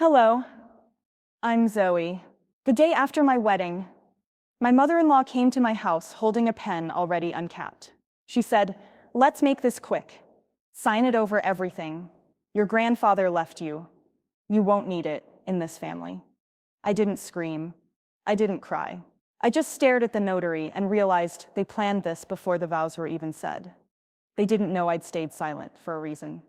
Hello, I'm Zoe. The day after my wedding, my mother-in-law came to my house holding a pen already uncapped. She said, "Let's make this quick. Sign it over everything. Your grandfather left you. You won't need it in this family." I didn't scream. I didn't cry. I just stared at the notary and realized they planned this before the vows were even said. They didn't know I'd stayed silent for a reason.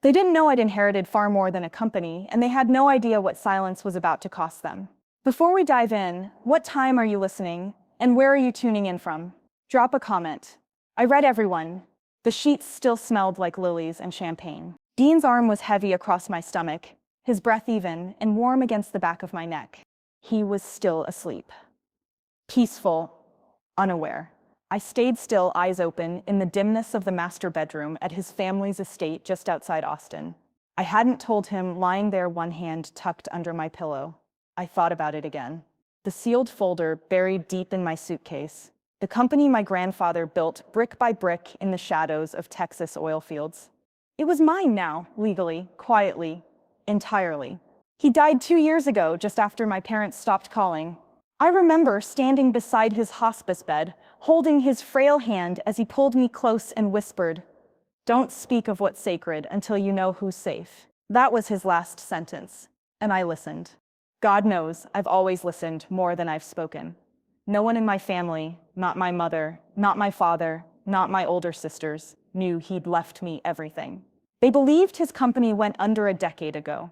They didn't know I'd inherited far more than a company, and they had no idea what silence was about to cost them. Before we dive in, what time are you listening, and where are you tuning in from? Drop a comment. I read everyone. The sheets still smelled like lilies and champagne. Dean's arm was heavy across my stomach, his breath even and warm against the back of my neck. He was still asleep. Peaceful, unaware. I stayed still, eyes open, in the dimness of the master bedroom at his family's estate just outside Austin. I hadn't told him, lying there, one hand tucked under my pillow. I thought about it again. The sealed folder buried deep in my suitcase. The company my grandfather built brick by brick in the shadows of Texas oil fields. It was mine now, legally, quietly, entirely. He died 2 years ago, just after my parents stopped calling. I remember standing beside his hospice bed, holding his frail hand as he pulled me close and whispered, "Don't speak of what's sacred until you know who's safe." That was his last sentence, and I listened. God knows I've always listened more than I've spoken. No one in my family, not my mother, not my father, not my older sisters, knew he'd left me everything. They believed his company went under a decade ago.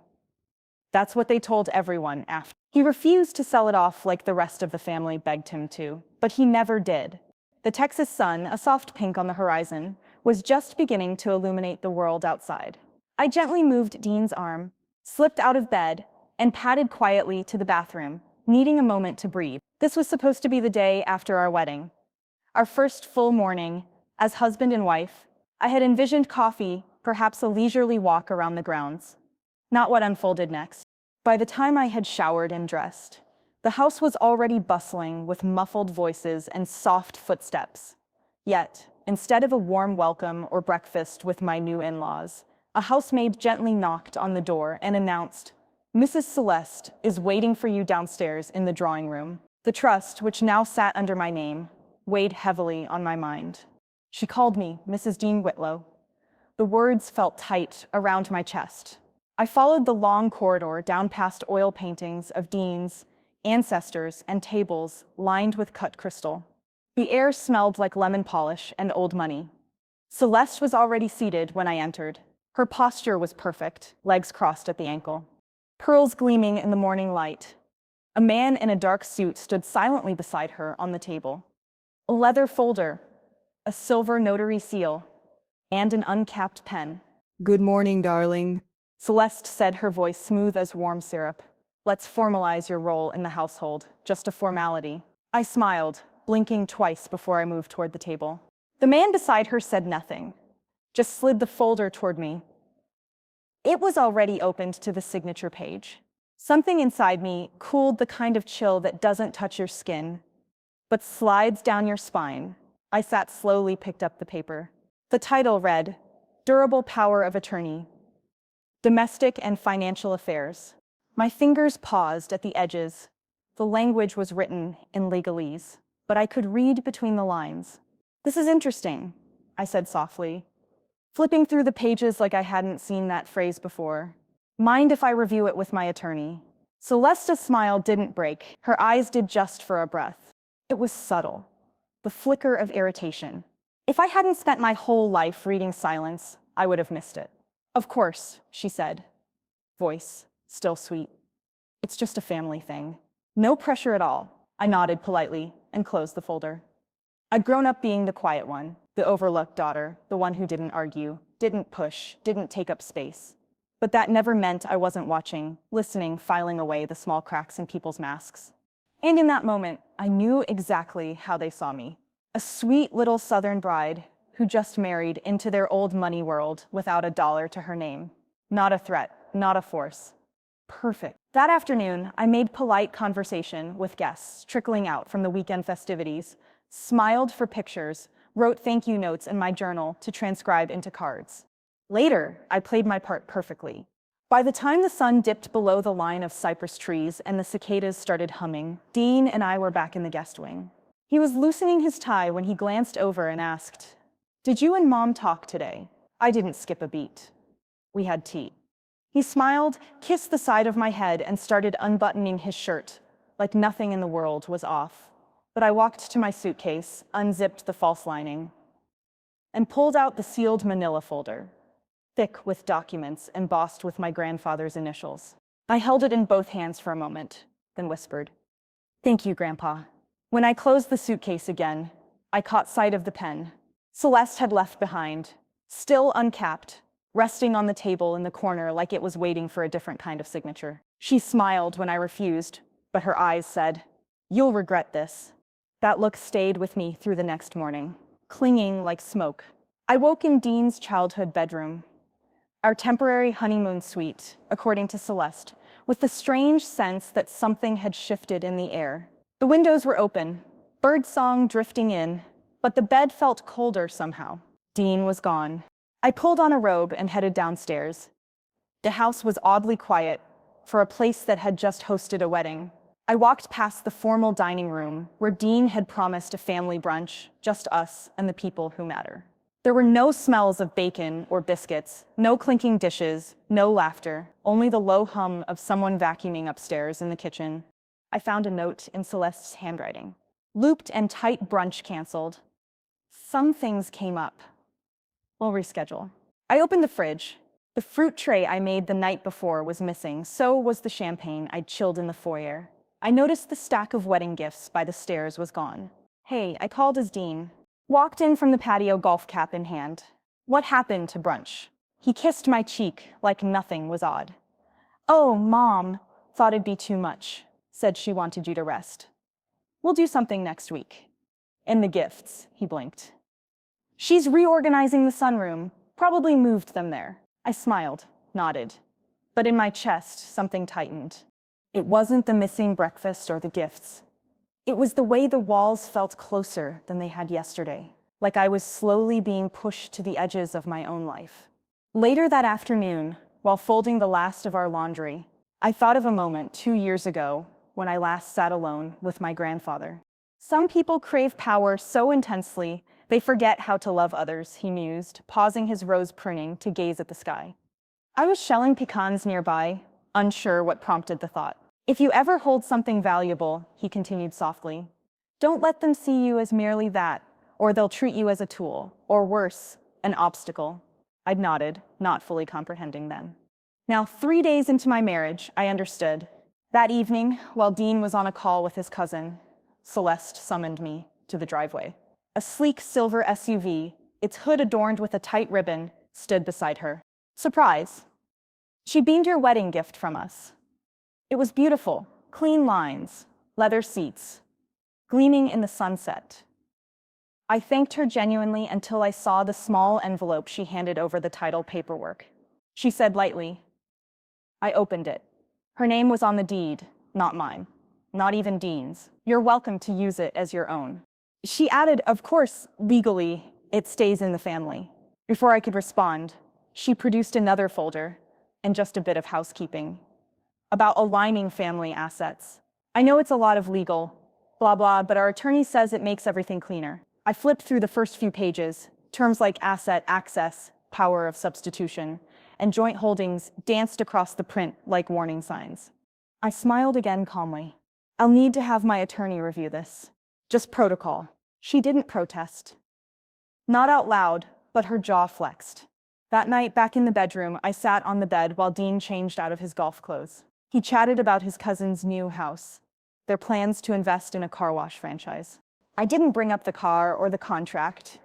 That's what they told everyone after. He refused to sell it off like the rest of the family begged him to, but he never did. The Texas sun, a soft pink on the horizon, was just beginning to illuminate the world outside. I gently moved Dean's arm, slipped out of bed, and padded quietly to the bathroom, needing a moment to breathe. This was supposed to be the day after our wedding. Our first full morning, as husband and wife. I had envisioned coffee, perhaps a leisurely walk around the grounds. Not what unfolded next. By the time I had showered and dressed, the house was already bustling with muffled voices and soft footsteps. Yet, instead of a warm welcome or breakfast with my new in-laws, a housemaid gently knocked on the door and announced, "Mrs. Celeste is waiting for you downstairs in the drawing room." The trust, which now sat under my name, weighed heavily on my mind. She called me Mrs. Dean Whitlow. The words felt tight around my chest. I followed the long corridor down past oil paintings of Dean's ancestors and tables lined with cut crystal. The air smelled like lemon polish and old money. Celeste was already seated when I entered. Her posture was perfect, legs crossed at the ankle, pearls gleaming in the morning light. A man in a dark suit stood silently beside her on the table. A leather folder, a silver notary seal, and an uncapped pen. "Good morning, darling," Celeste said, her voice smooth as warm syrup. "Let's formalize your role in the household, just a formality." I smiled, blinking twice before I moved toward the table. The man beside her said nothing, just slid the folder toward me. It was already opened to the signature page. Something inside me cooled, the kind of chill that doesn't touch your skin, but slides down your spine. I sat slowly, picked up the paper. The title read, "Durable Power of Attorney, Domestic and Financial Affairs." My fingers paused at the edges. The language was written in legalese, but I could read between the lines. "This is interesting," I said softly, flipping through the pages like I hadn't seen that phrase before. "Mind if I review it with my attorney?" Celeste's smile didn't break. Her eyes did just for a breath. It was subtle, the flicker of irritation. If I hadn't spent my whole life reading silence, I would have missed it. "Of course," she said, voice still sweet. "It's just a family thing. No pressure at all." I nodded politely and closed the folder. I'd grown up being the quiet one, the overlooked daughter, the one who didn't argue, didn't push, didn't take up space. But that never meant I wasn't watching, listening, filing away the small cracks in people's masks. And in that moment, I knew exactly how they saw me. A sweet little Southern bride who just married into their old money world without a dollar to her name. Not a threat, not a force. Perfect. That afternoon, I made polite conversation with guests trickling out from the weekend festivities, smiled for pictures, wrote thank you notes in my journal to transcribe into cards. Later, I played my part perfectly. By the time the sun dipped below the line of cypress trees and the cicadas started humming, Dean and I were back in the guest wing. He was loosening his tie when he glanced over and asked, "Did you and Mom talk today?" I didn't skip a beat. We had tea. He smiled, kissed the side of my head, and started unbuttoning his shirt, like nothing in the world was off. But I walked to my suitcase, unzipped the false lining, and pulled out the sealed manila folder, thick with documents embossed with my grandfather's initials. I held it in both hands for a moment, then whispered, "Thank you, Grandpa." When I closed the suitcase again, I caught sight of the pen Celeste had left behind, still uncapped, resting on the table in the corner like it was waiting for a different kind of signature. She smiled when I refused, but her eyes said, "You'll regret this." That look stayed with me through the next morning, clinging like smoke. I woke in Dean's childhood bedroom, our temporary honeymoon suite, according to Celeste, with the strange sense that something had shifted in the air. The windows were open, birdsong drifting in, but the bed felt colder somehow. Dean was gone. I pulled on a robe and headed downstairs. The house was oddly quiet for a place that had just hosted a wedding. I walked past the formal dining room where Dean had promised a family brunch, just us and the people who matter. There were no smells of bacon or biscuits, no clinking dishes, no laughter, only the low hum of someone vacuuming upstairs in the kitchen. I found a note in Celeste's handwriting. Looped and tight brunch canceled. Some things came up. We'll reschedule. I opened the fridge. The fruit tray I made the night before was missing, so was the champagne I'd chilled in the foyer. I noticed the stack of wedding gifts by the stairs was gone. "Hey," I called as Dean walked in from the patio, golf cap in hand. "What happened to brunch?" He kissed my cheek like nothing was odd. "Oh, Mom thought it'd be too much. Said she wanted you to rest. We'll do something next week." "And the gifts," he blinked. "She's reorganizing the sunroom. Probably moved them there." I smiled, nodded. But in my chest, something tightened. It wasn't the missing breakfast or the gifts. It was the way the walls felt closer than they had yesterday, like I was slowly being pushed to the edges of my own life. Later that afternoon, while folding the last of our laundry, I thought of a moment 2 years ago when I last sat alone with my grandfather. "Some people crave power so intensely they forget how to love others," he mused, pausing his rose pruning to gaze at the sky. I was shelling pecans nearby, unsure what prompted the thought. "If you ever hold something valuable," he continued softly, "don't let them see you as merely that, or they'll treat you as a tool, or worse, an obstacle." I'd nodded, not fully comprehending then. Now, 3 days into my marriage, I understood. That evening, while Dean was on a call with his cousin, Celeste summoned me to the driveway. A sleek silver SUV, its hood adorned with a tight ribbon, stood beside her. "Surprise! She beamed your wedding gift from us." It was beautiful, clean lines, leather seats, gleaming in the sunset. I thanked her genuinely until I saw the small envelope she handed over the title paperwork. She said lightly. I opened it. Her name was on the deed, not mine, not even Dean's. "You're welcome to use it as your own." She added, "Of course, legally, it stays in the family." Before I could respond, she produced another folder and just a bit of housekeeping about aligning family assets. "I know it's a lot of legal, blah, blah, but our attorney says it makes everything cleaner." I flipped through the first few pages. Terms like asset access, power of substitution, and joint holdings danced across the print like warning signs. I smiled again calmly. "I'll need to have my attorney review this. Just protocol." She didn't protest. Not out loud, but her jaw flexed. That night, back in the bedroom, I sat on the bed while Dean changed out of his golf clothes. He chatted about his cousin's new house, their plans to invest in a car wash franchise. I didn't bring up the car or the contract.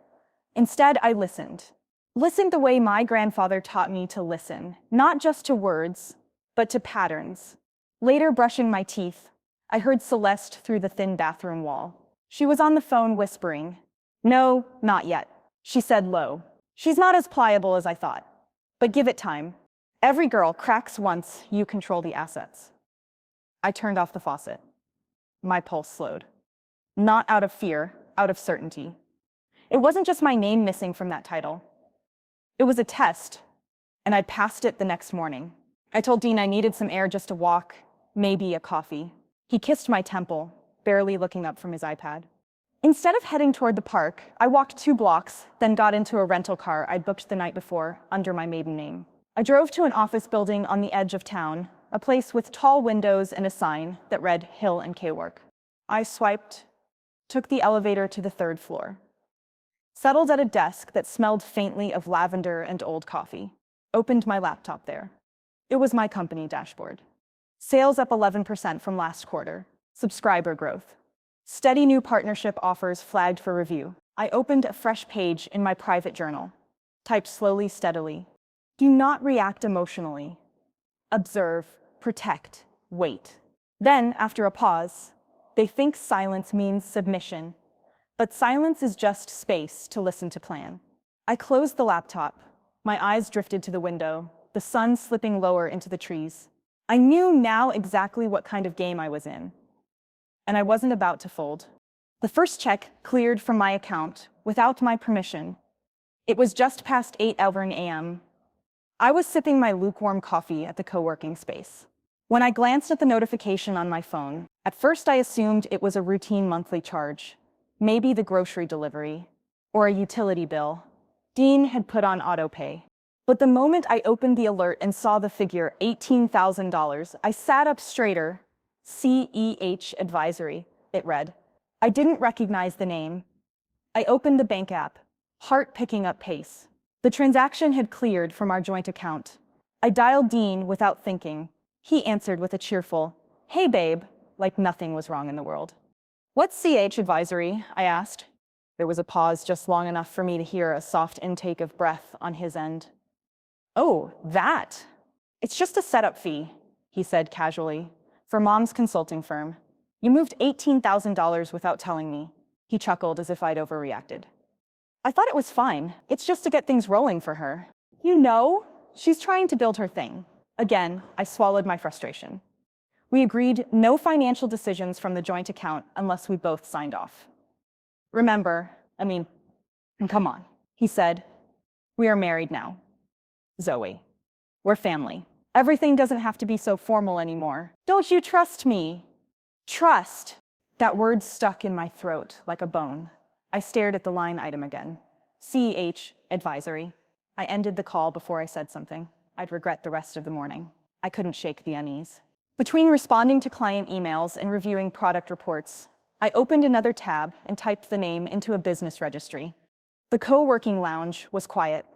Instead, I listened. Listened the way my grandfather taught me to listen, not just to words, but to patterns. Later, brushing my teeth, I heard Celeste through the thin bathroom wall. She was on the phone whispering. "No, not yet," she said low. "She's not as pliable as I thought, but give it time. Every girl cracks once you control the assets." I turned off the faucet. My pulse slowed. Not out of fear, out of certainty. It wasn't just my name missing from that title. It was a test, and I'd passed it the next morning. I told Dean I needed some air just to walk, maybe a coffee. He kissed my temple, barely looking up from his iPad. Instead of heading toward the park, I walked 2 blocks, then got into a rental car I'd booked the night before under my maiden name. I drove to an office building on the edge of town, a place with tall windows and a sign that read Hill and K-Work. I swiped, took the elevator to the 3rd floor, settled at a desk that smelled faintly of lavender and old coffee, opened my laptop there. It was my company dashboard. Sales up 11% from last quarter. Subscriber growth. Steady new partnership offers flagged for review. I opened a fresh page in my private journal. Typed slowly, steadily. Do not react emotionally. Observe, protect, wait. Then, after a pause, they think silence means submission. But silence is just space to listen to plan. I closed the laptop. My eyes drifted to the window, the sun slipping lower into the trees. I knew now exactly what kind of game I was in. And I wasn't about to fold. The first check cleared from my account without my permission. It was just past 8:11 a.m. I was sipping my lukewarm coffee at the co-working space. When I glanced at the notification on my phone, at first I assumed it was a routine monthly charge, maybe the grocery delivery, or a utility bill Dean had put on autopay. But the moment I opened the alert and saw the figure $18,000, I sat up straighter. CEH Advisory, it read. I didn't recognize the name. I opened the bank app, heart picking up pace. The transaction had cleared from our joint account. I dialed Dean without thinking. He answered with a cheerful, "Hey babe," like nothing was wrong in the world. "What's CH Advisory?" I asked. There was a pause just long enough for me to hear a soft intake of breath on his end. "Oh, that. It's just a setup fee," he said casually, "for Mom's consulting firm. You moved $18,000 without telling me." He chuckled as if I'd overreacted. "I thought it was fine. It's just to get things rolling for her. You know, she's trying to build her thing." Again, I swallowed my frustration. We agreed no financial decisions from the joint account unless we both signed off. Come on, he said. "We are married now. Zoe. We're family. Everything doesn't have to be so formal anymore. Don't you trust me?" Trust. That word stuck in my throat like a bone. I stared at the line item again. CH Advisory. I ended the call before I said something. I'd regret the rest of the morning. I couldn't shake the unease. Between responding to client emails and reviewing product reports, I opened another tab and typed the name into a business registry. The co-working lounge was quiet,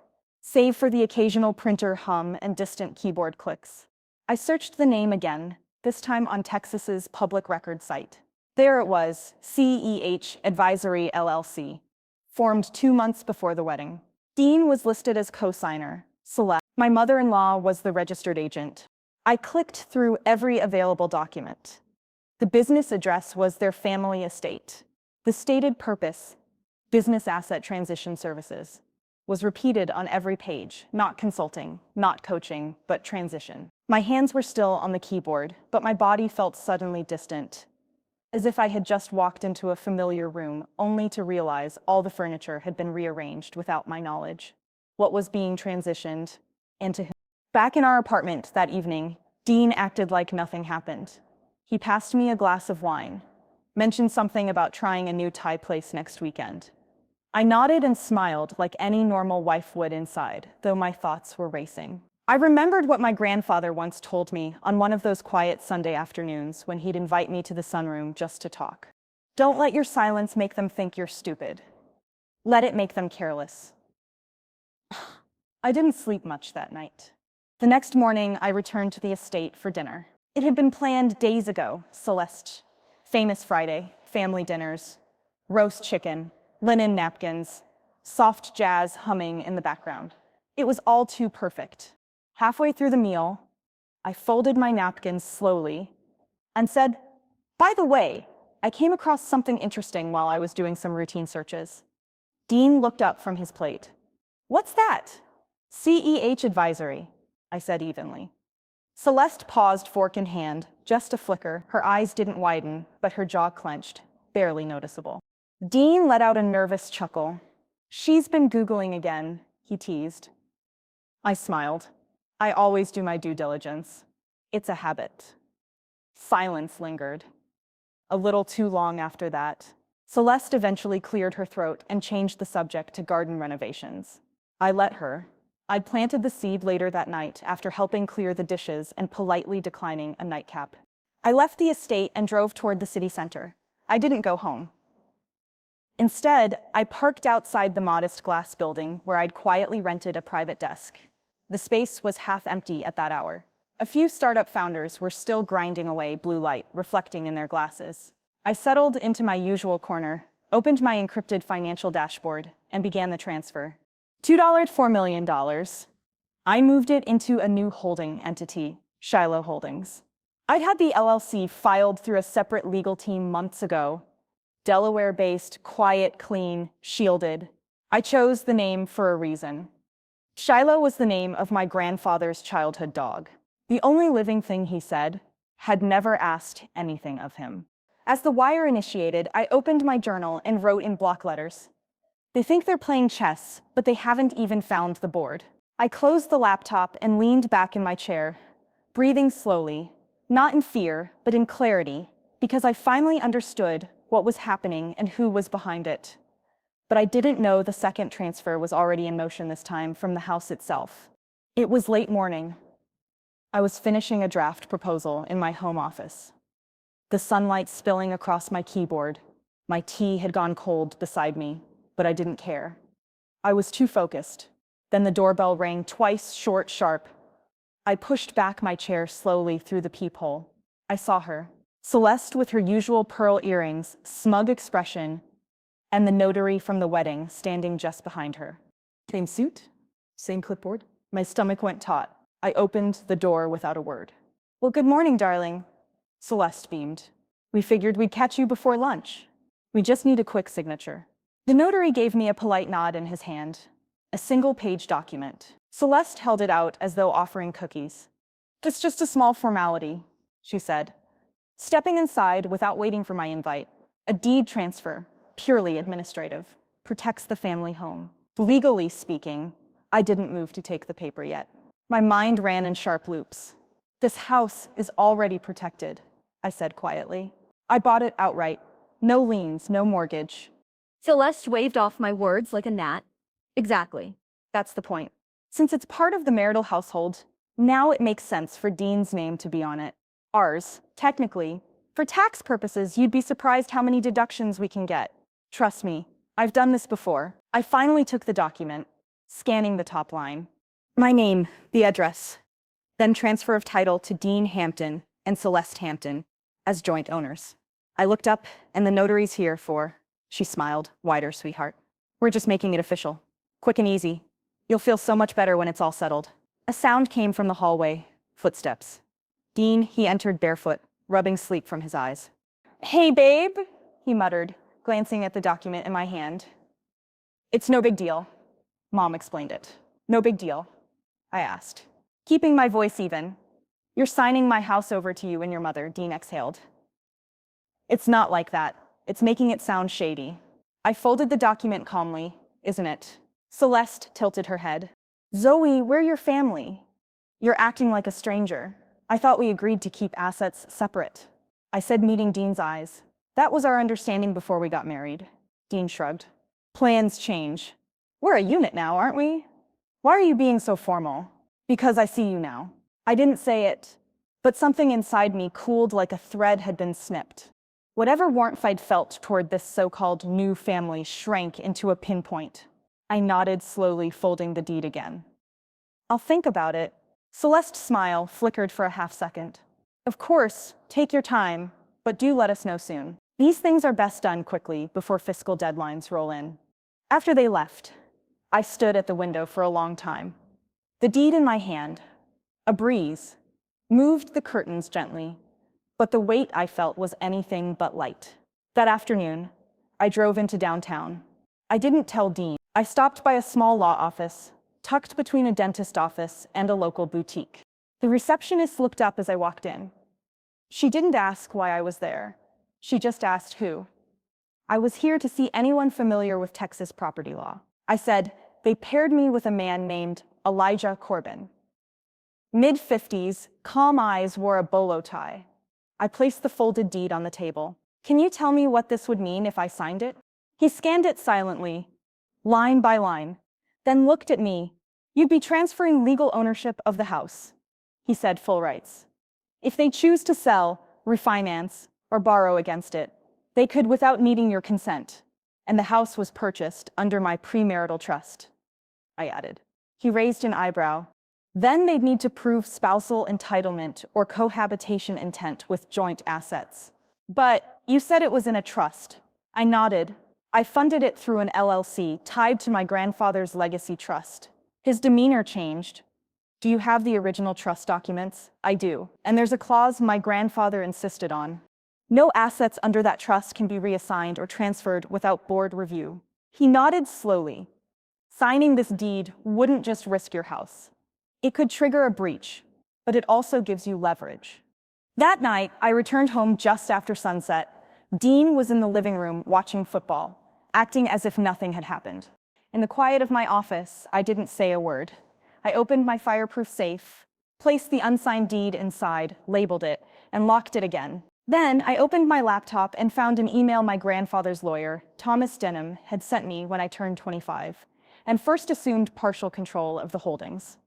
save for the occasional printer hum and distant keyboard clicks. I searched the name again, this time on Texas's public record site. There it was, CEH Advisory LLC, formed 2 months before the wedding. Dean was listed as co-signer. Celeste, my mother-in-law, was the registered agent. I clicked through every available document. The business address was their family estate. The stated purpose, business asset transition services, was repeated on every page, not consulting, not coaching, but transition. My hands were still on the keyboard, but my body felt suddenly distant, as if I had just walked into a familiar room, only to realize all the furniture had been rearranged without my knowledge. What was being transitioned, and to whom? Back in our apartment that evening, Dean acted like nothing happened. He passed me a glass of wine, mentioned something about trying a new Thai place next weekend. I nodded and smiled like any normal wife would inside, though my thoughts were racing. I remembered what my grandfather once told me on one of those quiet Sunday afternoons when he'd invite me to the sunroom just to talk. Don't let your silence make them think you're stupid. Let it make them careless. I didn't sleep much that night. The next morning, I returned to the estate for dinner. It had been planned days ago, Celeste. Famous Friday, family dinners, roast chicken, linen napkins, soft jazz humming in the background. It was all too perfect. Halfway through the meal, I folded my napkins slowly and said, "By the way, I came across something interesting while I was doing some routine searches." Dean looked up from his plate. "What's that?" "CEH Advisory," I said evenly. Celeste paused, fork in hand, just a flicker. Her eyes didn't widen, but her jaw clenched, barely noticeable. Dean let out a nervous chuckle. "She's been Googling again," he teased. I smiled. I always do my due diligence. It's a habit. Silence lingered. A little too long after that. Celeste eventually cleared her throat and changed the subject to garden renovations. I let her. I'd planted the seed later that night after helping clear the dishes and politely declining a nightcap. I left the estate and drove toward the city center. I didn't go home. Instead, I parked outside the modest glass building where I'd quietly rented a private desk. The space was half empty at that hour. A few startup founders were still grinding away blue light, reflecting in their glasses. I settled into my usual corner, opened my encrypted financial dashboard, and began the transfer. $4 million. I moved it into a new holding entity, Shiloh Holdings. I'd had the LLC filed through a separate legal team months ago. Delaware-based, quiet, clean, shielded. I chose the name for a reason. Shiloh was the name of my grandfather's childhood dog. The only living thing he said, had never asked anything of him. As the wire initiated, I opened my journal and wrote in block letters. They think they're playing chess, but they haven't even found the board. I closed the laptop and leaned back in my chair, breathing slowly, not in fear, but in clarity, because I finally understood what was happening and who was behind it. But I didn't know the second transfer was already in motion this time from the house itself. It was late morning. I was finishing a draft proposal in my home office. The sunlight spilling across my keyboard. My tea had gone cold beside me, but I didn't care. I was too focused. Then the doorbell rang twice, short, sharp. I pushed back my chair slowly through the peephole. I saw her. Celeste with her usual pearl earrings, smug expression, and the notary from the wedding standing just behind her. Same suit? Same clipboard? My stomach went taut. I opened the door without a word. Well, good morning, darling. Celeste beamed. We figured we'd catch you before lunch. We just need a quick signature. The notary gave me a polite nod in his hand. A single-page document. Celeste held it out as though offering cookies. It's just a small formality, she said, stepping inside without waiting for my invite. A deed transfer, purely administrative, protects the family home. Legally speaking, I didn't move to take the paper yet. My mind ran in sharp loops. This house is already protected, I said quietly. I bought it outright. No liens, no mortgage. Celeste waved off my words like a gnat. Exactly. That's the point. Since it's part of the marital household, now it makes sense for Dean's name to be on it. Ours, technically. For tax purposes, you'd be surprised how many deductions we can get. Trust me, I've done this before. I finally took the document, scanning the top line. My name, the address, then transfer of title to Dean Hampton and Celeste Hampton as joint owners. I looked up, and the notary's here for, she smiled, wider, sweetheart. We're just making it official. Quick and easy. You'll feel so much better when it's all settled. A sound came from the hallway, footsteps. Dean, he entered barefoot, rubbing sleep from his eyes. Hey, babe, he muttered, glancing at the document in my hand. It's no big deal. Mom explained it. No big deal, I asked, keeping my voice even. You're signing my house over to you and your mother, Dean exhaled. It's not like that. It's making it sound shady. I folded the document calmly, isn't it? Celeste tilted her head. Zoe, we're your family. You're acting like a stranger. I thought we agreed to keep assets separate. I said, meeting Dean's eyes. That was our understanding before we got married. Dean shrugged. Plans change. We're a unit now, aren't we? Why are you being so formal? Because I see you now. I didn't say it, but something inside me cooled like a thread had been snipped. Whatever warmth I'd felt toward this so-called new family shrank into a pinpoint. I nodded slowly, folding the deed again. I'll think about it. Celeste's smile flickered for a half second. Of course, take your time, but do let us know soon. These things are best done quickly before fiscal deadlines roll in. After they left, I stood at the window for a long time. The deed in my hand, a breeze, moved the curtains gently, but the weight I felt was anything but light. That afternoon, I drove into downtown. I didn't tell Dean. I stopped by a small law office, tucked between a dentist office and a local boutique. The receptionist looked up as I walked in. She didn't ask why I was there. She just asked who. I was here to see anyone familiar with Texas property law. I said, they paired me with a man named Elijah Corbin. Mid-50s, calm eyes, wore a bolo tie. I placed the folded deed on the table. Can you tell me what this would mean if I signed it? He scanned it silently, line by line, then looked at me. You'd be transferring legal ownership of the house, he said, full rights. If they choose to sell, refinance, or borrow against it, they could without needing your consent. And the house was purchased under my premarital trust, I added. He raised an eyebrow. Then they'd need to prove spousal entitlement or cohabitation intent with joint assets. But you said it was in a trust. I nodded. I funded it through an LLC tied to my grandfather's legacy trust. His demeanor changed. Do you have the original trust documents? I do. And there's a clause my grandfather insisted on. No assets under that trust can be reassigned or transferred without board review. He nodded slowly. Signing this deed wouldn't just risk your house. It could trigger a breach, but it also gives you leverage. That night, I returned home just after sunset. Dean was in the living room watching football, acting as if nothing had happened. In the quiet of my office, I didn't say a word. I opened my fireproof safe, placed the unsigned deed inside, labeled it, and locked it again. Then I opened my laptop and found an email my grandfather's lawyer, Thomas Denham, had sent me when I turned 25, and first assumed partial control of the holdings.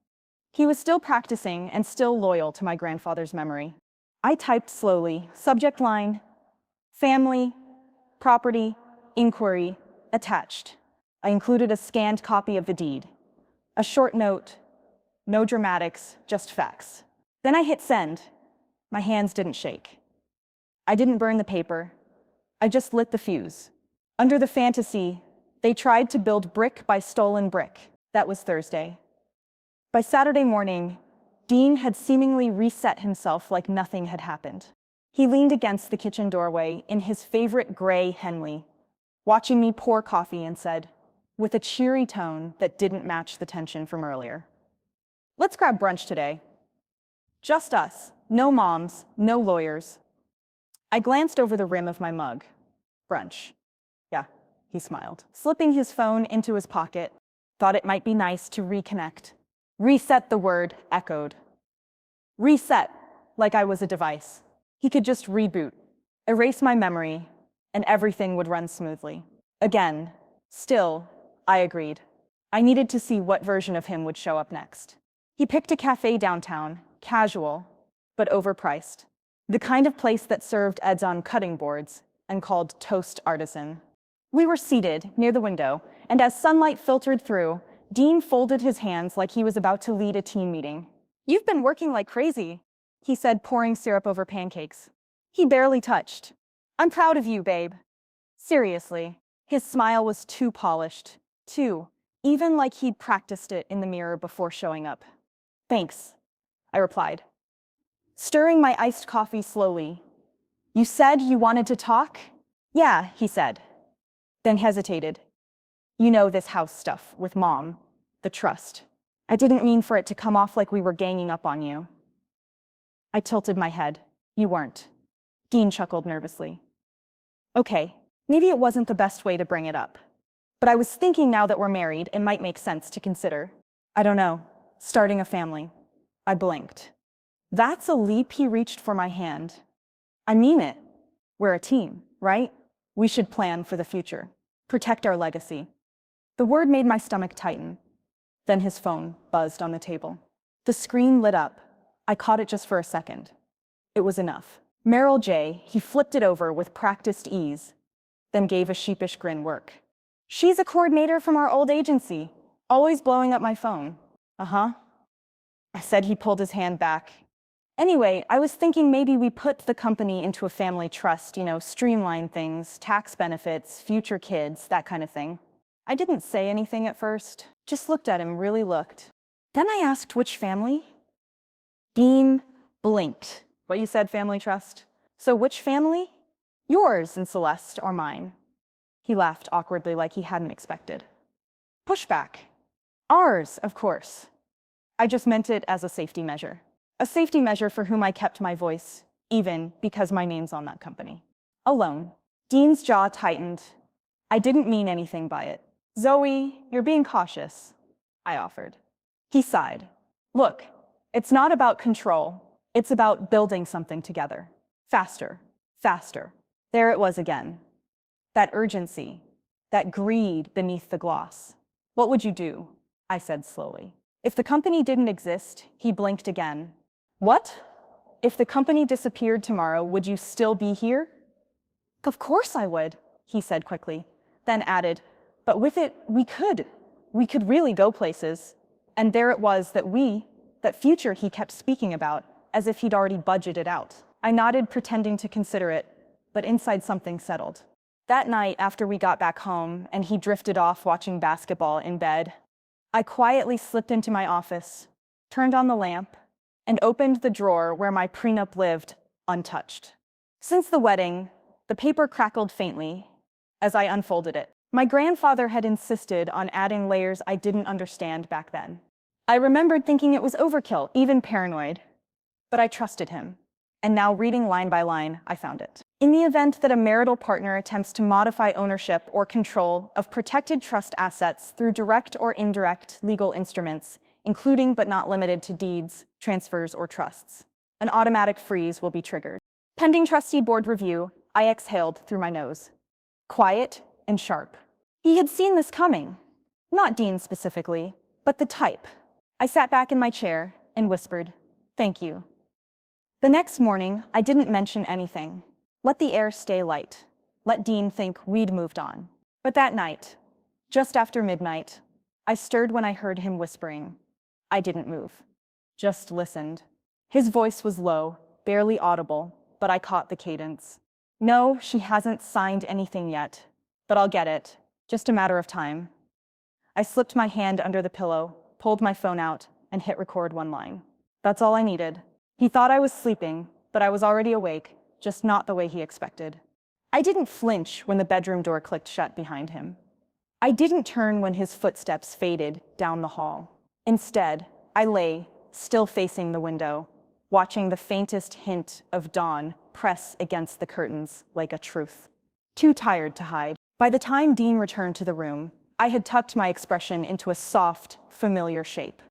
He was still practicing and still loyal to my grandfather's memory. I typed slowly, subject line, family, property, inquiry, attached. I included a scanned copy of the deed. A short note, no dramatics, just facts. Then I hit send. My hands didn't shake. I didn't burn the paper. I just lit the fuse. Under the fantasy, they tried to build brick by stolen brick. That was Thursday. By Saturday morning, Dean had seemingly reset himself like nothing had happened. He leaned against the kitchen doorway in his favorite gray Henley, watching me pour coffee, and said, with a cheery tone that didn't match the tension from earlier, "Let's grab brunch today. Just us, no moms, no lawyers." I glanced over the rim of my mug. Brunch. Yeah, he smiled, slipping his phone into his pocket. Thought it might be nice to reconnect. Reset, the word echoed. Reset, like I was a device. He could just reboot, erase my memory, and everything would run smoothly. Again, still, I agreed. I needed to see what version of him would show up next. He picked a cafe downtown, casual, but overpriced. The kind of place that served Eds on cutting boards and called Toast Artisan. We were seated near the window, and as sunlight filtered through, Dean folded his hands like he was about to lead a team meeting. "You've been working like crazy," he said, pouring syrup over pancakes. He barely touched. "I'm proud of you, babe." Seriously. His smile was too polished, even like he'd practiced it in the mirror before showing up. "Thanks," I replied, stirring my iced coffee slowly. "You said you wanted to talk?" "Yeah," he said, then hesitated. "You know this house stuff with Mom, the trust. I didn't mean for it to come off like we were ganging up on you." I tilted my head. "You weren't." Dean chuckled nervously. "Okay, maybe it wasn't the best way to bring it up. But I was thinking now that we're married, it might make sense to consider. I don't know, starting a family." I blinked. That's a leap. He reached for my hand. "I mean it. We're a team, right? We should plan for the future. Protect our legacy." The word made my stomach tighten. Then his phone buzzed on the table. The screen lit up. I caught it just for a second. It was enough. Merrill J. He flipped it over with practiced ease, then gave a sheepish grin. "Work. She's a coordinator from our old agency, always blowing up my phone." "Uh-huh," I said. He pulled his hand back. "Anyway, I was thinking maybe we put the company into a family trust, streamline things, tax benefits, future kids, that kind of thing." I didn't say anything at first, just looked at him, really looked. Then I asked, "Which family?" Dean blinked. "What you said, family trust? So which family?" "Yours and Celeste, or mine." He laughed awkwardly like he hadn't expected. "Pushback. Ours, of course." I just meant it as a safety measure. A safety measure for whom I kept my voice, even because my name's on that company. Alone. Dean's jaw tightened. I didn't mean anything by it. "Zoe, you're being cautious," I offered. He sighed. "Look, It's not about control. It's about building something together. Faster, faster. There it was again. That urgency, that greed beneath the gloss. What would you do? I said slowly. If the company didn't exist, he blinked again. What? If the company disappeared tomorrow, would you still be here? Of course I would, he said quickly, then added, but with it, we could really go places. And there it was that future he kept speaking about, as if he'd already budgeted out. I nodded, pretending to consider it, but inside something settled. That night, after we got back home and he drifted off watching basketball in bed, I quietly slipped into my office, turned on the lamp, and opened the drawer where my prenup lived, untouched. Since the wedding, the paper crackled faintly as I unfolded it. My grandfather had insisted on adding layers I didn't understand back then. I remembered thinking it was overkill, even paranoid, but I trusted him. And now, reading line by line, I found it. In the event that a marital partner attempts to modify ownership or control of protected trust assets through direct or indirect legal instruments, including but not limited to deeds, transfers, or trusts, an automatic freeze will be triggered. Pending trustee board review, I exhaled through my nose. Quiet and sharp. He had seen this coming. Not Dean specifically, but the type. I sat back in my chair and whispered, "Thank you." The next morning, I didn't mention anything. Let the air stay light. Let Dean think we'd moved on. But that night, just after midnight, I stirred when I heard him whispering. I didn't move, just listened. His voice was low, barely audible, but I caught the cadence. No, she hasn't signed anything yet, but I'll get it. Just a matter of time. I slipped my hand under the pillow, pulled my phone out, and hit record one line. That's all I needed. He thought I was sleeping, but I was already awake, just not the way he expected. I didn't flinch when the bedroom door clicked shut behind him. I didn't turn when his footsteps faded down the hall. Instead, I lay, still facing the window, watching the faintest hint of dawn press against the curtains like a truth. Too tired to hide. By the time Dean returned to the room, I had tucked my expression into a soft, familiar shape.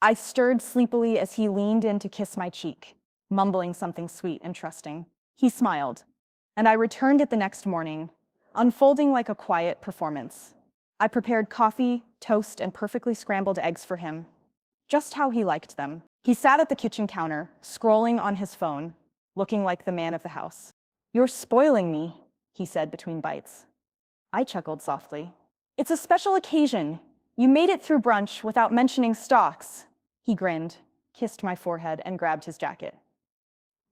I stirred sleepily as he leaned in to kiss my cheek, mumbling something sweet and trusting. He smiled, and I returned it the next morning, unfolding like a quiet performance. I prepared coffee, toast, and perfectly scrambled eggs for him, just how he liked them. He sat at the kitchen counter, scrolling on his phone, looking like the man of the house. "You're spoiling me," he said between bites. I chuckled softly. "It's a special occasion. You made it through brunch without mentioning stocks." He grinned, kissed my forehead, and grabbed his jacket.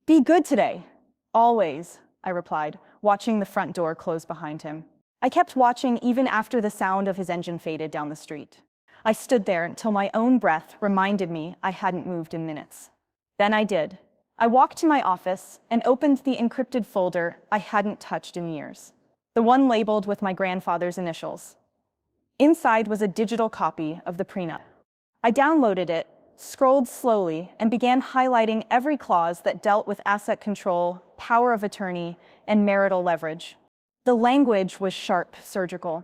"Be good today." "Always," I replied, watching the front door close behind him. I kept watching even after the sound of his engine faded down the street. I stood there until my own breath reminded me I hadn't moved in minutes. Then I did. I walked to my office and opened the encrypted folder I hadn't touched in years, the one labeled with my grandfather's initials. Inside was a digital copy of the prenup. I downloaded it, scrolled slowly, and began highlighting every clause that dealt with asset control, power of attorney, and marital leverage. The language was sharp, surgical,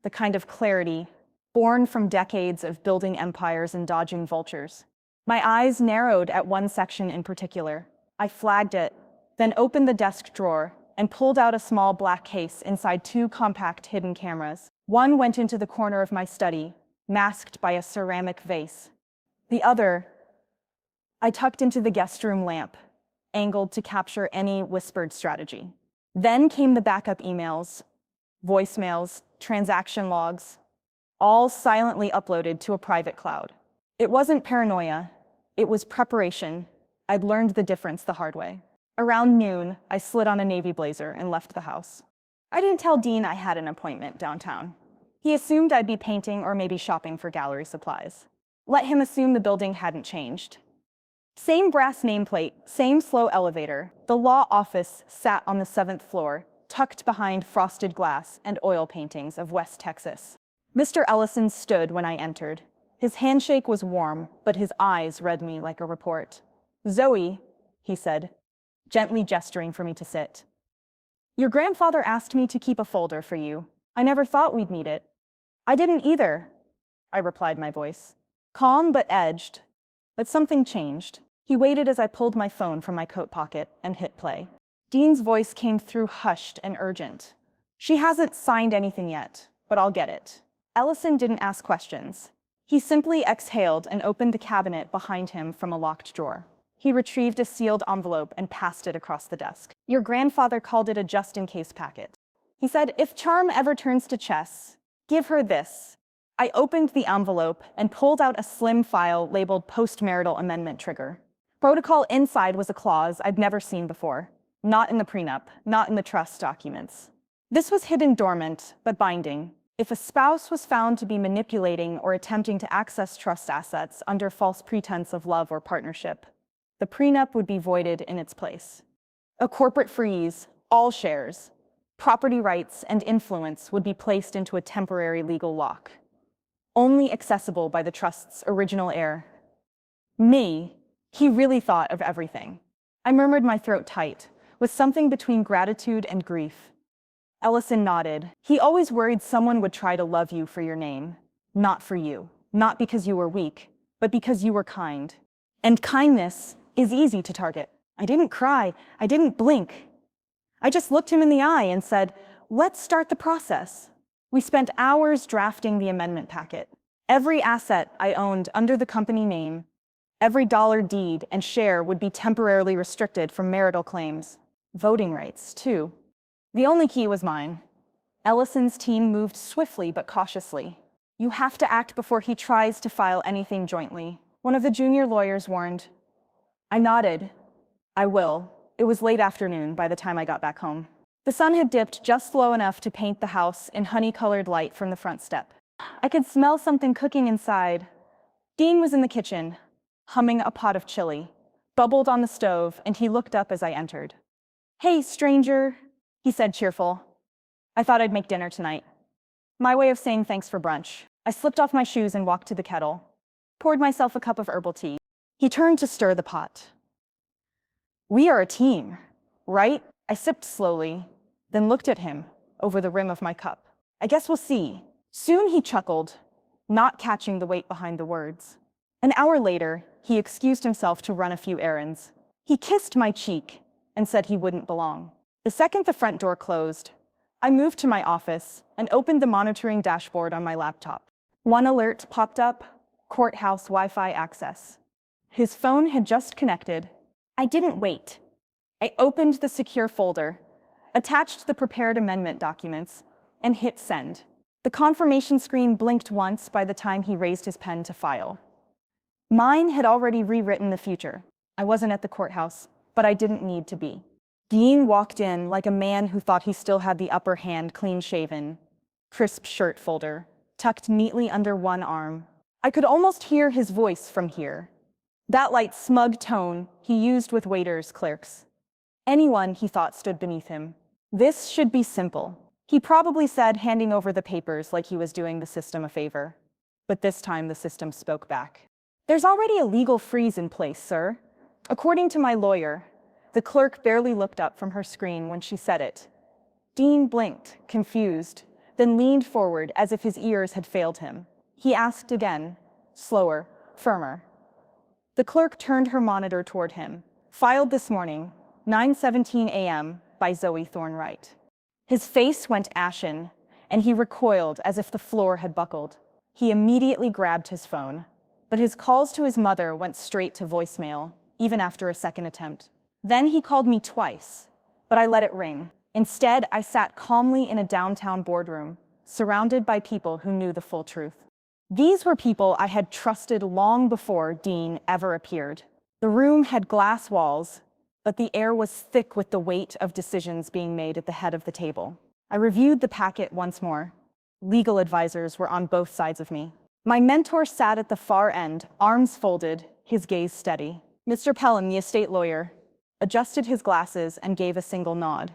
the kind of clarity born from decades of building empires and dodging vultures. My eyes narrowed at one section in particular. I flagged it, then opened the desk drawer and pulled out a small black case inside two compact hidden cameras. One went into the corner of my study, masked by a ceramic vase. The other, I tucked into the guest room lamp, angled to capture any whispered strategy. Then came the backup emails, voicemails, transaction logs, all silently uploaded to a private cloud. It wasn't paranoia, it was preparation. I'd learned the difference the hard way. Around noon, I slid on a navy blazer and left the house. I didn't tell Dean I had an appointment downtown. He assumed I'd be painting or maybe shopping for gallery supplies. Let him assume the building hadn't changed. Same brass nameplate, same slow elevator. The law office sat on the 7th floor, tucked behind frosted glass and oil paintings of West Texas. Mr. Ellison stood when I entered. His handshake was warm, but his eyes read me like a report. "Zoe," he said, gently gesturing for me to sit. "Your grandfather asked me to keep a folder for you. I never thought we'd need it." "I didn't either," I replied, my voice calm but edged. But something changed. He waited as I pulled my phone from my coat pocket and hit play. Dean's voice came through hushed and urgent. She hasn't signed anything yet, but I'll get it. Ellison didn't ask questions. He simply exhaled and opened the cabinet behind him from a locked drawer. He retrieved a sealed envelope and passed it across the desk. Your grandfather called it a just-in-case packet. He said, if Charm ever turns to chess, give her this. I opened the envelope and pulled out a slim file labeled Postmarital Amendment Trigger. Protocol inside was a clause I'd never seen before. Not in the prenup, not in the trust documents. This was hidden dormant, but binding. If a spouse was found to be manipulating or attempting to access trust assets under false pretense of love or partnership, the prenup would be voided in its place. A corporate freeze, all shares, property rights, and influence would be placed into a temporary legal lock, only accessible by the trust's original heir. Me, he really thought of everything. I murmured, my throat tight, with something between gratitude and grief. Ellison nodded. He always worried someone would try to love you for your name, not for you, not because you were weak, but because you were kind. And kindness is easy to target. I didn't cry. I didn't blink. I just looked him in the eye and said, let's start the process. We spent hours drafting the amendment packet. Every asset I owned under the company name, every dollar, deed, and share would be temporarily restricted from marital claims. Voting rights, too. The only key was mine. Ellison's team moved swiftly but cautiously. You have to act before he tries to file anything jointly, one of the junior lawyers warned. I nodded. I will. It was late afternoon by the time I got back home. The sun had dipped just low enough to paint the house in honey-colored light from the front step. I could smell something cooking inside. Dean was in the kitchen, humming a pot of chili, bubbled on the stove, and he looked up as I entered. Hey, stranger, he said, cheerful. I thought I'd make dinner tonight. My way of saying thanks for brunch. I slipped off my shoes and walked to the kettle, poured myself a cup of herbal tea. He turned to stir the pot. We are a team, right? I sipped slowly, then looked at him over the rim of my cup. I guess we'll see. Soon he chuckled, not catching the weight behind the words. An hour later, he excused himself to run a few errands. He kissed my cheek and said he wouldn't belong. The second the front door closed, I moved to my office and opened the monitoring dashboard on my laptop. One alert popped up: courthouse Wi-Fi access. His phone had just connected. I didn't wait. I opened the secure folder, attached the prepared amendment documents, and hit send. The confirmation screen blinked once by the time he raised his pen to file. Mine had already rewritten the future. I wasn't at the courthouse, but I didn't need to be. Dean walked in like a man who thought he still had the upper hand, clean-shaven, crisp shirt folder, tucked neatly under one arm. I could almost hear his voice from here. That light, smug tone he used with waiters, clerks. Anyone, he thought, stood beneath him. This should be simple. He probably said, handing over the papers like he was doing the system a favor. But this time the system spoke back. There's already a legal freeze in place, sir. According to my lawyer. The clerk barely looked up from her screen when she said it. Dean blinked, confused, then leaned forward as if his ears had failed him. He asked again, slower, firmer. The clerk turned her monitor toward him. Filed this morning, 9:17 a.m. by Zoe Thornwright. His face went ashen, and he recoiled as if the floor had buckled. He immediately grabbed his phone, but his calls to his mother went straight to voicemail, even after a second attempt. Then he called me twice, but I let it ring. Instead, I sat calmly in a downtown boardroom, surrounded by people who knew the full truth. These were people I had trusted long before Dean ever appeared. The room had glass walls, but the air was thick with the weight of decisions being made at the head of the table. I reviewed the packet once more. Legal advisors were on both sides of me. My mentor sat at the far end, arms folded, his gaze steady. Mr. Pelham, the estate lawyer, adjusted his glasses and gave a single nod.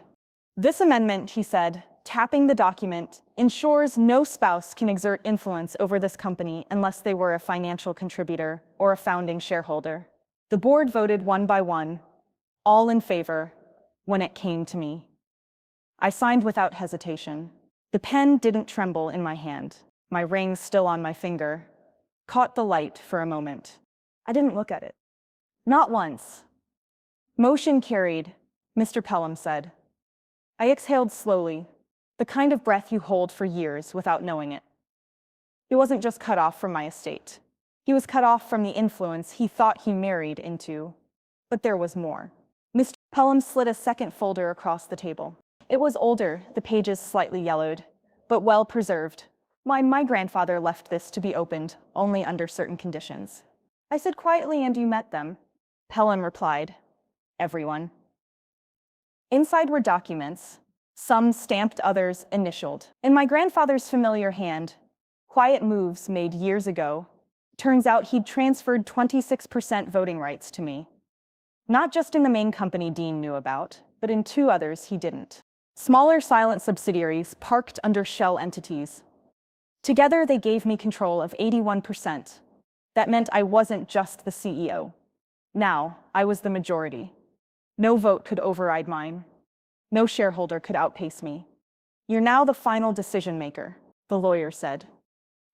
This amendment, he said, tapping the document, ensures no spouse can exert influence over this company unless they were a financial contributor or a founding shareholder. The board voted one by one, all in favor, when it came to me. I signed without hesitation. The pen didn't tremble in my hand. My ring, still on my finger, caught the light for a moment. I didn't look at it. Not once. Motion carried, Mr. Pelham said. I exhaled slowly, the kind of breath you hold for years without knowing it. He wasn't just cut off from my estate. He was cut off from the influence he thought he married into. But there was more. Mr. Pelham slid a second folder across the table. It was older, the pages slightly yellowed, but well preserved. My grandfather left this to be opened only under certain conditions. I said quietly, and you met them? Pelham replied, everyone. Inside were documents, some stamped, others initialed. In my grandfather's familiar hand, quiet moves made years ago, turns out he'd transferred 26% voting rights to me. Not just in the main company Dean knew about, but in 2 others he didn't. Smaller silent subsidiaries parked under shell entities. Together they gave me control of 81%. That meant I wasn't just the CEO. Now, I was the majority. No vote could override mine. No shareholder could outpace me. You're now the final decision maker, the lawyer said.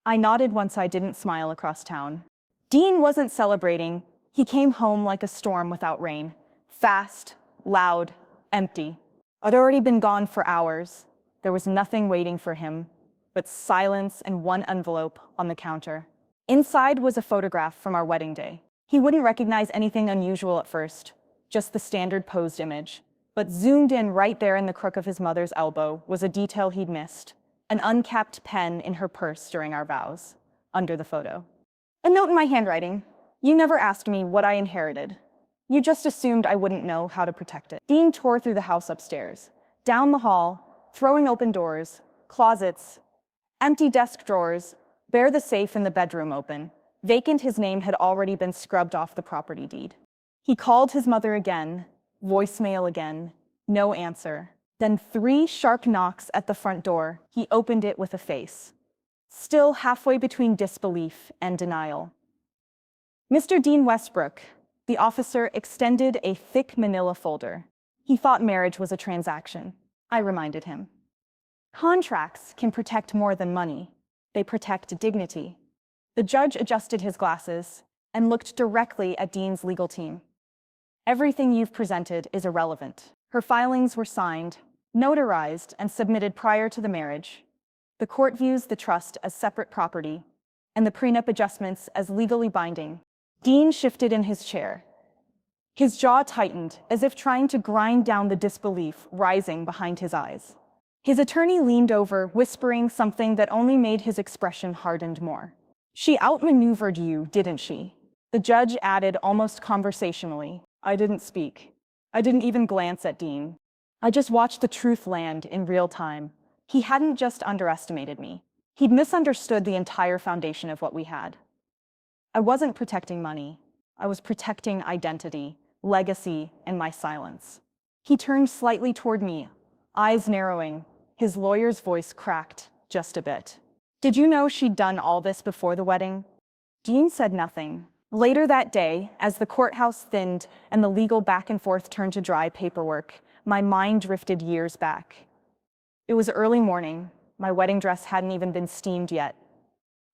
I nodded once I didn't smile across town. Dean wasn't celebrating. He came home like a storm without rain. Fast, loud, empty. I'd already been gone for hours. There was nothing waiting for him, but silence and 1 envelope on the counter. Inside was a photograph from our wedding day. He wouldn't recognize anything unusual at first, just the standard posed image. But zoomed in right there in the crook of his mother's elbow was a detail he'd missed, an uncapped pen in her purse during our vows, under the photo. A note in my handwriting. You never asked me what I inherited. You just assumed I wouldn't know how to protect it. Dean tore through the house upstairs, down the hall, throwing open doors, closets, empty desk drawers, bare the safe in the bedroom open. Vacant, his name had already been scrubbed off the property deed. He called his mother again, voicemail again, no answer. Then 3 sharp knocks at the front door. He opened it with a face, still halfway between disbelief and denial. Mr. Dean Westbrook, the officer, extended a thick manila folder. He thought marriage was a transaction. I reminded him. Contracts can protect more than money. They protect dignity. The judge adjusted his glasses and looked directly at Dean's legal team. Everything you've presented is irrelevant. Her filings were signed, notarized, and submitted prior to the marriage. The court views the trust as separate property, and the prenup adjustments as legally binding. Dean shifted in his chair. His jaw tightened, as if trying to grind down the disbelief rising behind his eyes. His attorney leaned over, whispering something that only made his expression hardened more. She outmaneuvered you, didn't she? The judge added almost conversationally. I didn't speak. I didn't even glance at Dean. I just watched the truth land in real time. He hadn't just underestimated me. He'd misunderstood the entire foundation of what we had. I wasn't protecting money. I was protecting identity, legacy, and my silence. He turned slightly toward me, eyes narrowing. His lawyer's voice cracked just a bit. Did you know she'd done all this before the wedding? Dean said nothing. Later that day, as the courthouse thinned and the legal back and forth turned to dry paperwork, my mind drifted years back. It was early morning. My wedding dress hadn't even been steamed yet.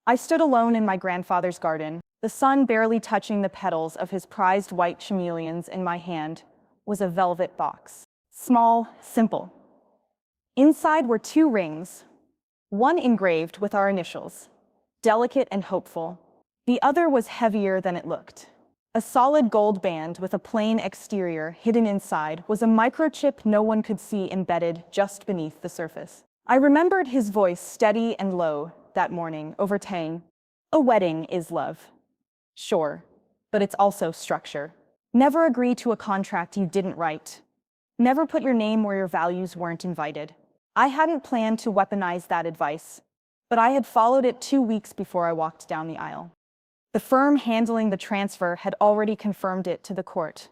I stood alone in my grandfather's garden. The sun barely touching the petals of his prized white chameleons. In my hand was a velvet box. Small, simple. Inside were 2 rings, one engraved with our initials, delicate and hopeful. The other was heavier than it looked. A solid gold band with a plain exterior hidden inside was a microchip no one could see embedded just beneath the surface. I remembered his voice, steady and low, that morning, over Tang. A wedding is love. Sure, but it's also structure. Never agree to a contract you didn't write. Never put your name where your values weren't invited. I hadn't planned to weaponize that advice, but I had followed it 2 weeks before I walked down the aisle. The firm handling the transfer had already confirmed it to the court.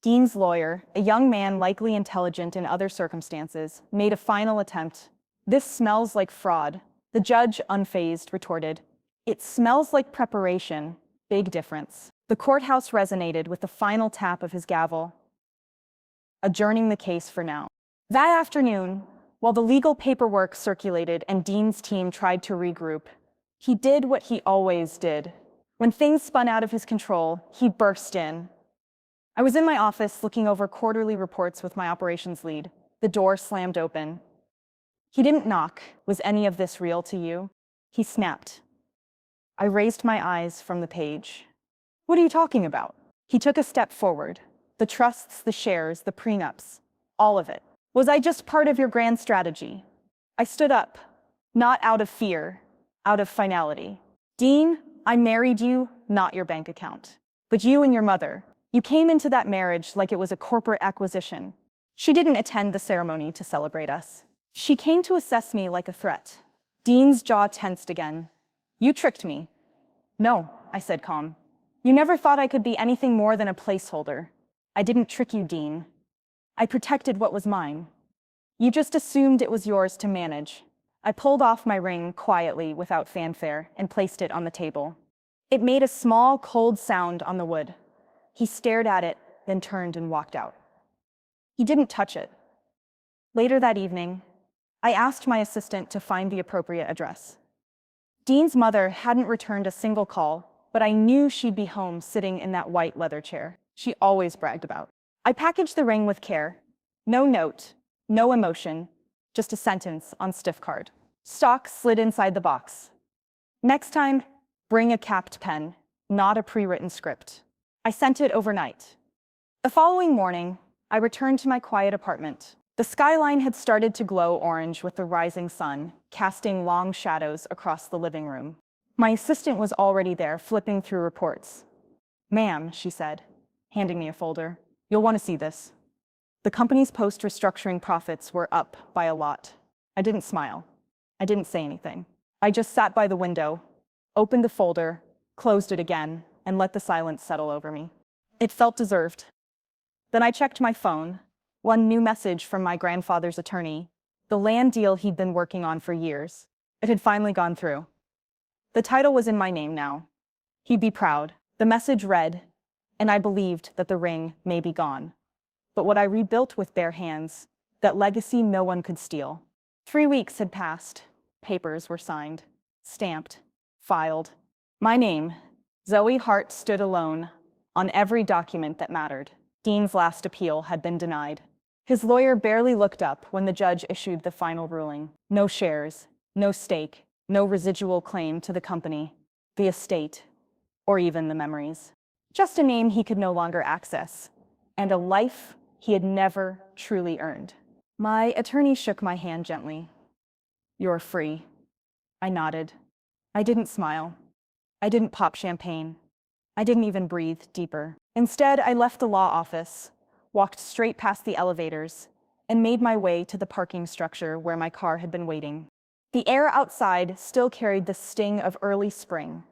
Dean's lawyer, a young man likely intelligent in other circumstances, made a final attempt. This smells like fraud, the judge, unfazed, retorted. It smells like preparation. Big difference. The courthouse resonated with the final tap of his gavel, adjourning the case for now. That afternoon, while the legal paperwork circulated and Dean's team tried to regroup, he did what he always did. When things spun out of his control, he burst in. I was in my office looking over quarterly reports with my operations lead. The door slammed open. He didn't knock. Was any of this real to you? He snapped. I raised my eyes from the page. What are you talking about? He took a step forward. The trusts, the shares, the prenups, all of it. Was I just part of your grand strategy? I stood up, not out of fear, out of finality. Dean, I married you, not your bank account. But you and your mother, you came into that marriage like it was a corporate acquisition. She didn't attend the ceremony to celebrate us. She came to assess me like a threat. Dean's jaw tensed again. You tricked me. No, I said calm. You never thought I could be anything more than a placeholder. I didn't trick you, Dean. I protected what was mine. You just assumed it was yours to manage. I pulled off my ring quietly without fanfare and placed it on the table. It made a small, cold sound on the wood. He stared at it, then turned and walked out. He didn't touch it. Later that evening, I asked my assistant to find the appropriate address. Dean's mother hadn't returned a single call, but I knew she'd be home sitting in that white leather chair she always bragged about. I packaged the ring with care. No note, no emotion, just a sentence on stiff card. Stock slid inside the box. Next time, bring a capped pen, not a pre-written script. I sent it overnight. The following morning, I returned to my quiet apartment. The skyline had started to glow orange with the rising sun, casting long shadows across the living room. My assistant was already there, flipping through reports. Ma'am, she said, handing me a folder. You'll want to see this. The company's post-restructuring profits were up by a lot. I didn't smile. I didn't say anything. I just sat by the window, opened the folder, closed it again, and let the silence settle over me. It felt deserved. Then I checked my phone. One new message from my grandfather's attorney, the land deal he'd been working on for years. It had finally gone through. The title was in my name now. He'd be proud. The message read, and I believed that the ring may be gone. But what I rebuilt with bare hands, that legacy no one could steal. 3 weeks had passed. Papers were signed, stamped, filed. My name, Zoe Hart, stood alone on every document that mattered. Dean's last appeal had been denied. His lawyer barely looked up when the judge issued the final ruling. No shares, no stake, no residual claim to the company, the estate, or even the memories. Just a name he could no longer access, and a life he had never truly earned. My attorney shook my hand gently. You're free. I nodded. I didn't smile. I didn't pop champagne. I didn't even breathe deeper. Instead, I left the law office, walked straight past the elevators, and made my way to the parking structure where my car had been waiting. The air outside still carried the sting of early spring,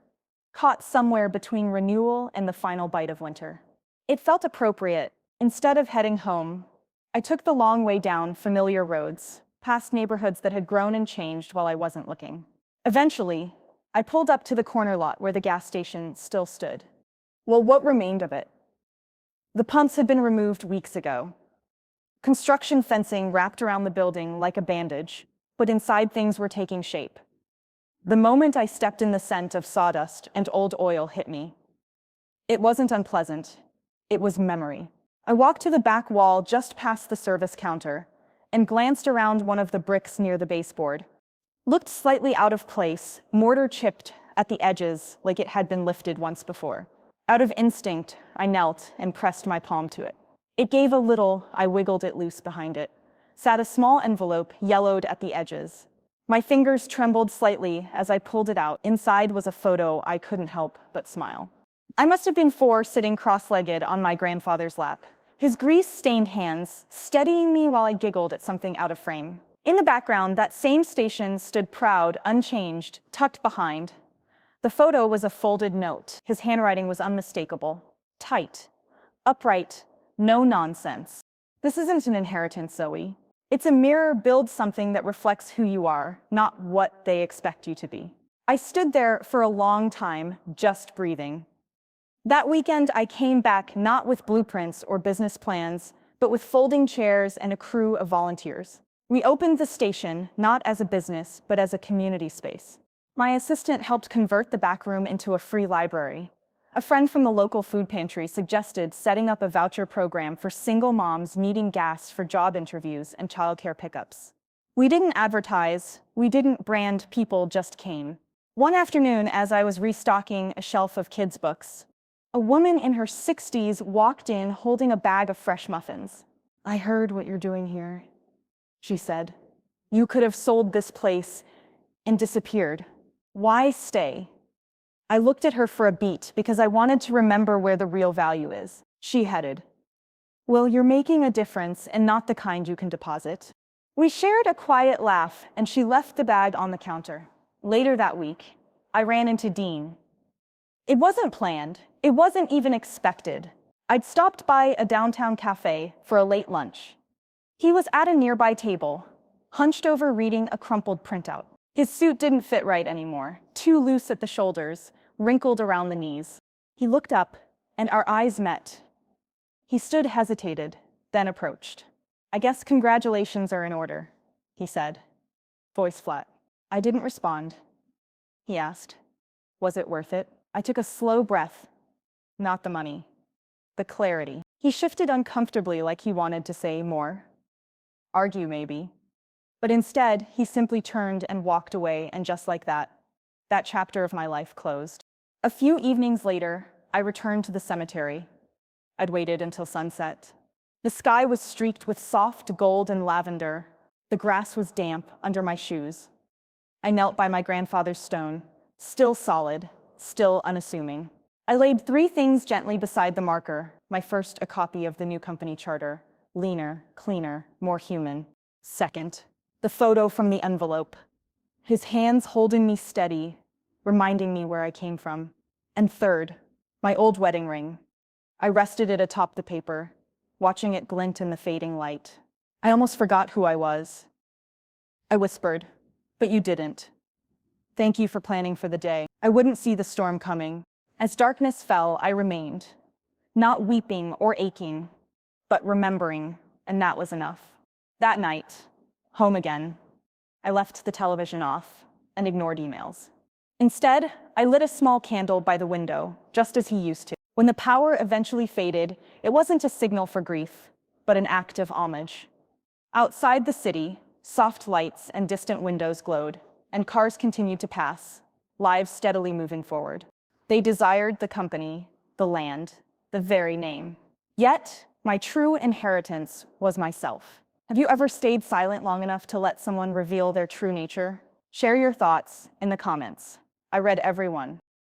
caught somewhere between renewal and the final bite of winter. It felt appropriate. Instead of heading home, I took the long way down familiar roads, past neighborhoods that had grown and changed while I wasn't looking. Eventually, I pulled up to the corner lot where the gas station still stood. Well, what remained of it? The pumps had been removed weeks ago. Construction fencing wrapped around the building like a bandage, but inside things were taking shape. The moment I stepped in, the scent of sawdust and old oil hit me. It wasn't unpleasant. It was memory. I walked to the back wall just past the service counter and glanced around one of the bricks near the baseboard. Looked slightly out of place, mortar chipped at the edges like it had been lifted once before. Out of instinct, I knelt and pressed my palm to it. It gave a little. I wiggled it loose. Behind it sat a small envelope, yellowed at the edges. My fingers trembled slightly as I pulled it out. Inside was a photo. I couldn't help but smile. I must have been 4, sitting cross-legged on my grandfather's lap, his grease-stained hands steadying me while I giggled at something out of frame. In the background, that same station stood proud, unchanged, tucked behind. The photo was a folded note. His handwriting was unmistakable, tight, upright, no nonsense. This isn't an inheritance, Zoe. It's a mirror. Build something that reflects who you are, not what they expect you to be. I stood there for a long time, just breathing. That weekend, I came back not with blueprints or business plans, but with folding chairs and a crew of volunteers. We opened the station not as a business, but as a community space. My assistant helped convert the back room into a free library. A friend from the local food pantry suggested setting up a voucher program for single moms needing gas for job interviews and childcare pickups. We didn't advertise, we didn't brand, people just came. One afternoon, as I was restocking a shelf of kids' books, a woman in her 60s walked in holding a bag of fresh muffins. "I heard what you're doing here," she said. "You could have sold this place and disappeared. Why stay?" I looked at her for a beat because I wanted to remember where the real value is. She headed. "Well, you're making a difference and not the kind you can deposit." We shared a quiet laugh and she left the bag on the counter. Later that week, I ran into Dean. It wasn't planned. It wasn't even expected. I'd stopped by a downtown cafe for a late lunch. He was at a nearby table, hunched over reading a crumpled printout. His suit didn't fit right anymore, too loose at the shoulders, wrinkled around the knees. He looked up, and our eyes met. He stood hesitated, then approached. "I guess congratulations are in order," he said, voice flat. I didn't respond. He asked, "Was it worth it?" I took a slow breath. Not the money, the clarity. He shifted uncomfortably like he wanted to say more. Argue, maybe. But instead, he simply turned and walked away, and just like that chapter of my life closed. A few evenings later, I returned to the cemetery. I'd waited until sunset. The sky was streaked with soft gold and lavender. The grass was damp under my shoes. I knelt by my grandfather's stone, still solid, still unassuming. I laid 3 things gently beside the marker. My first, a copy of the new company charter. Leaner, cleaner, more human. Second, the photo from the envelope. His hands holding me steady, reminding me where I came from. And third, my old wedding ring. I rested it atop the paper, watching it glint in the fading light. I almost forgot who I was. I whispered, "But you didn't. Thank you for planning for the day." I wouldn't see the storm coming. As darkness fell, I remained, not weeping or aching, but remembering, and that was enough. That night, home again, I left the television off and ignored emails. Instead, I lit a small candle by the window, just as he used to. When the power eventually faded, it wasn't a signal for grief, but an act of homage. Outside the city, soft lights and distant windows glowed, and cars continued to pass, lives steadily moving forward. They desired the company, the land, the very name. Yet, my true inheritance was myself. Have you ever stayed silent long enough to let someone reveal their true nature? Share your thoughts in the comments. I read every one.